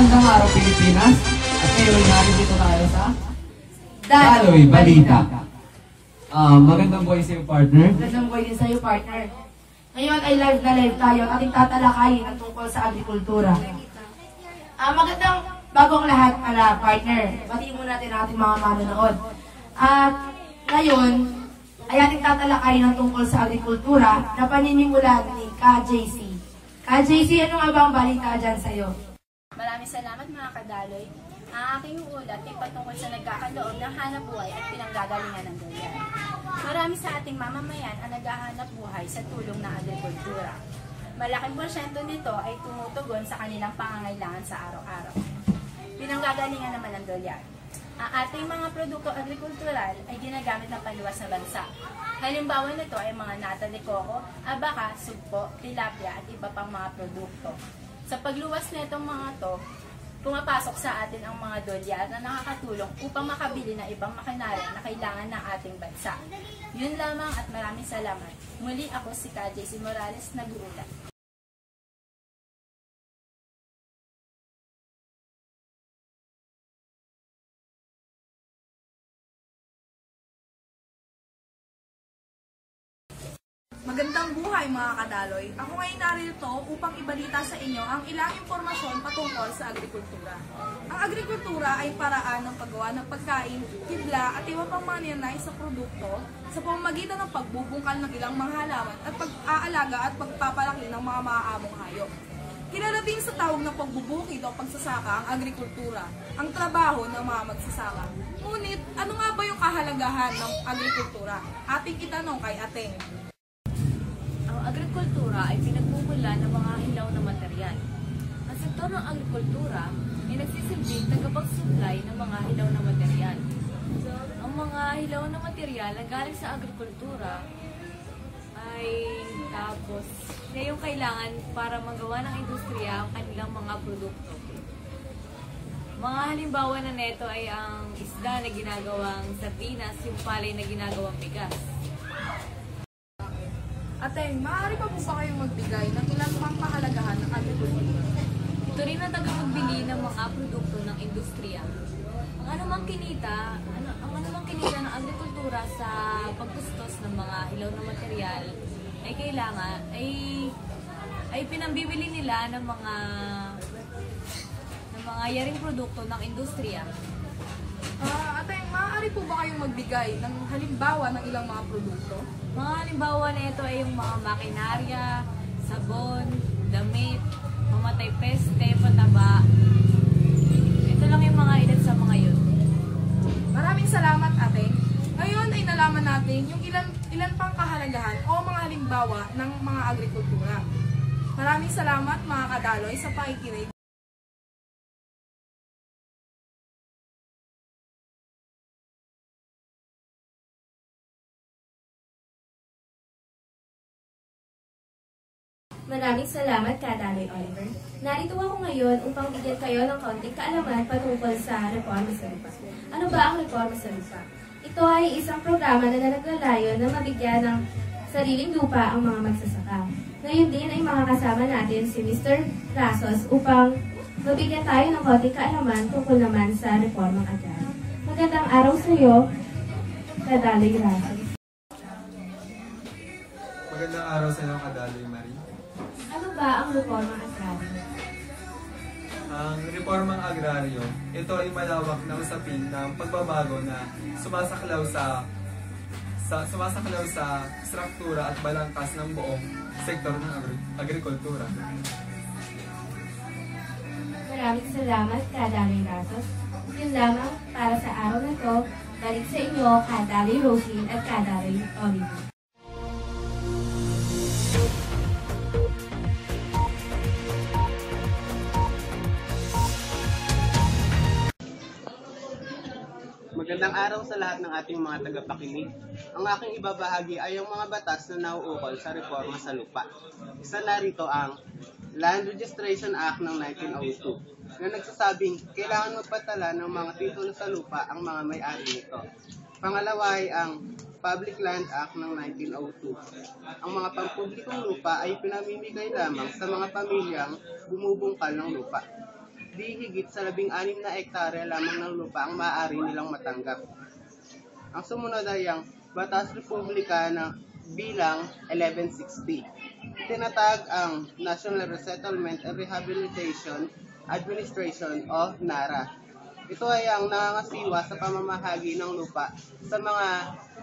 Magandang araw Pilipinas at ngayon narito tayo sa Daloy Balita. Magandang buhay sa iyo, partner. Magandang buhay din sa iyo, partner. Ngayon ay live na live tayo at ating tatalakayin ang tungkol sa agrikultura. Magandang bagong lahat pala, partner. Batiin muna natin ang ating mga manonood. At ngayon ay ating tatalakayin ang tungkol sa agrikultura na paninimulan ni KJC. KJC, ano nga ba ang balita dyan sa iyo? Maraming salamat mga kadaloy. Ang aking ulat ay patungkol sa nagkakaloob ng hanap buhay at pinanggagalingan ng dulyan. Marami sa ating mamamayan ang naghahanap buhay sa tulong ng agrikultura. Malaking porsyento nito ay tumutugon sa kanilang pangangailangan sa araw-araw. Pinanggagalingan naman ng dulyan. Ang ating mga produkto agrikultural ay ginagamit ng panluwas na bansa. Halimbawa nito ay mga nata de coco, abaka, sugpo, tilapia at iba pang mga produkto. Sa pagluwas nitong mga to, pumapasok sa atin ang mga dolya na nakakatulong upang makabili ng ibang makinarya na kailangan ng ating bansa. Yun lamang at maraming salamat. Muli ako si KJC Morales, nag-uulat. Magandang buhay mga kadaloy. Ako ngayon narito upang ibalita sa inyo ang ilang impormasyon patungkol sa agrikultura. Ang agrikultura ay paraan ng paggawa ng pagkain, hibla at iba pang mga nirnais sa produkto sa pamamagitan ng pagbubungkal ng ilang mga halaman at pag-aalaga at pagpapalaki ng mga maaamong hayop. Kilala din sa tawag ng pagbubukid o pagsasaka ang agrikultura, ang trabaho ng mga magsasaka. Ngunit, ano nga ba yung kahalagahan ng agrikultura? Ating itanong kay Ateng. Ang agrikultura ay pinagmumulan ng mga hilaw na materyal. Ang sektor ng agrikultura ay nagsisilbing tagapag-supply ng mga hilaw na materyal. Ang mga hilaw na materyal na galing sa agrikultura ay tapos siya yung kailangan para magawa ng industriya ang kanilang mga produkto. Mga halimbawa na neto ay ang isda na ginagawang sardinas, yung palay na ginagawang bigas. Ateng, maaari pa po ba kayong magbigay ng ilang pang kahalagahan ng agrikultura? Ito rin ang tagapagbili ng mga produkto ng industriya. Ang anumang kinita ng agrikultura sa pagtustos ng mga hilaw na materyal ay kailangan ay pinambibili nila ng mga yaring produkto ng industriya. Ateng, maaari po ba kayong magbigay ng halimbawa ng ilang mga produkto? Mga halimbawa na ito ay yung mga makinarya, sabon, damit, mamatay peste, pataba. Ito lang yung mga ilan sa mga yun. Maraming salamat, Ateng. Ngayon ay nalaman natin yung ilan pang kahalagahan o mga halimbawa ng mga agrikultura. Maraming salamat mga kadaloy sa pakikinig. Maraming salamat, Kadaloy Oliver. Narito ako ngayon upang bigyan kayo ng konting kaalaman patungkol sa Reforma sa Lupa. Ano ba ang Reforma sa Lupa? Ito ay isang programa na naglalayon na mabigyan ng sariling lupa ang mga magsasaka. Ngayon din ay makakasama natin si Mr. Rasos upang mabigyan tayo ng konting kaalaman tungkol naman sa Reformang Agraryo. Magandang araw sa iyo, Kadaloy Rasos. Magandang araw sa iyo, Kadaloy Marie. Ano ba ang reformang agraryo? Ang reformang agraryo, ito ay malawak na usapin ng pagbabago na sumasaklaw sa struktura at balangkas ng buong sektor ng agrikultura. Maraming salamat, Kadaloy Rasos. Yun lamang para sa araw na to. Balik sa inyo, Kadaloy Roslyn at Kadaloy Oliver. Magandang araw sa lahat ng ating mga tagapakinig. Ang aking ibabahagi ay ang mga batas na nauukol sa reforma sa lupa. Isa narito ang Land Registration Act ng 1902 na nagsasabing kailangan magpatala ng mga titulo sa lupa ang mga may-ari nito. Pangalawa ay ang Public Land Act ng 1902. Ang mga pampublikong lupa ay pinamimigay lamang sa mga pamilyang bumubungkal ng lupa. di higit sa 16 na hektarya lamang ng lupa ang maaari nilang matanggap. Ang sumunod ay ang Batas Republika ng bilang 1160. Tinatag ang National Resettlement and Rehabilitation Administration o NARA. Ito ay ang nangangasiwa sa pamamahagi ng lupa sa mga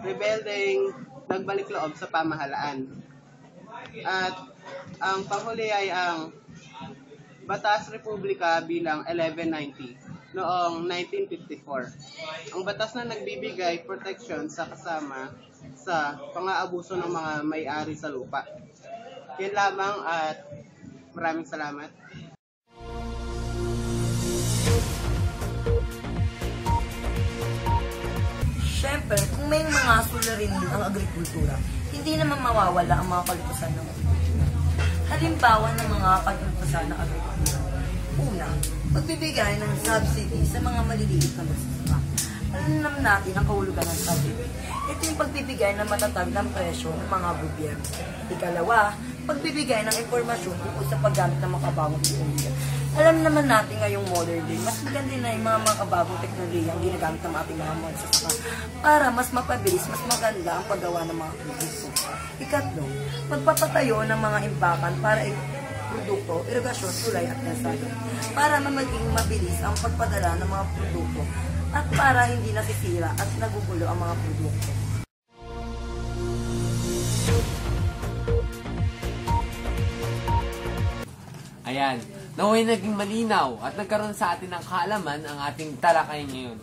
rebeldeng nagbalik loob sa pamahalaan. At ang panghuli ay ang Batas Republika bilang 1190 noong 1954. Ang batas na nagbibigay protection sa kasama sa pang-aabuso ng mga may-ari sa lupa. Yan lamang at maraming salamat. Siyempre, kung may mga suliranin ang agrikultura, hindi naman mawawala ang mga kalutusan ng agrikultura. Halimbawa ng mga kalutusan ng agrikultura. Una, pagbibigay ng subsidy sa mga maliliit na magsasaka. Alam naman natin ang kahulugan ng subsidy. Ito yung pagbibigay ng matatag ng presyo ng mga gobyerno. Ikalawa, pagbibigay ng impormasyon tungkol sa paggamit ng makabagong teknolohiya. Alam naman natin ngayong modern day, mas maganda na yung mga makabagong teknolohiya ang ginagamit ng ating mga magsasaka para mas mapabilis, mas maganda ang paggawa ng mga produkto. Ikatlo, magpapatayo ng mga imbakan para produkto, irigasyon, tulay at kalsada para maging mabilis ang pagpadala ng mga produkto at para hindi nasisira at nagugulo ang mga produkto. Ayan, naway naging malinaw at nagkaroon sa atin ng kaalaman ang ating talakay ngayon.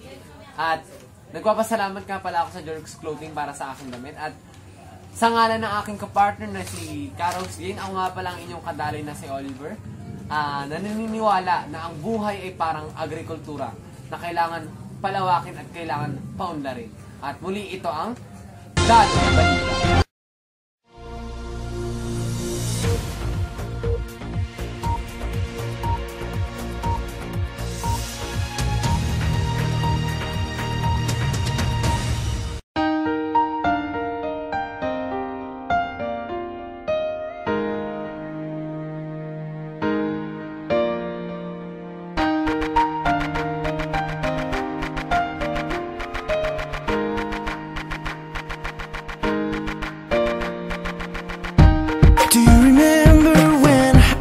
At nagpapasalamat nga pala ako sa Jorx Clothing para sa aking damit. At sa ngalan ng aking kapartner na si Carol Jane, ako nga pala ang inyong kadaloy na si Oliver, naniniwala na ang buhay ay parang agrikultura na kailangan palawakin at kailangan paunlarin. At muli ito ang Daloy Balita.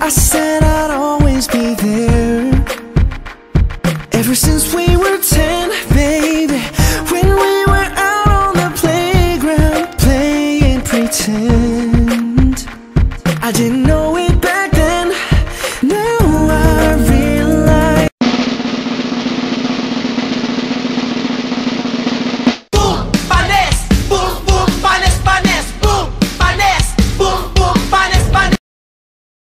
I said I'd always be there. Ever since we were 10, baby, when we were out on the playground playing pretend. I didn't know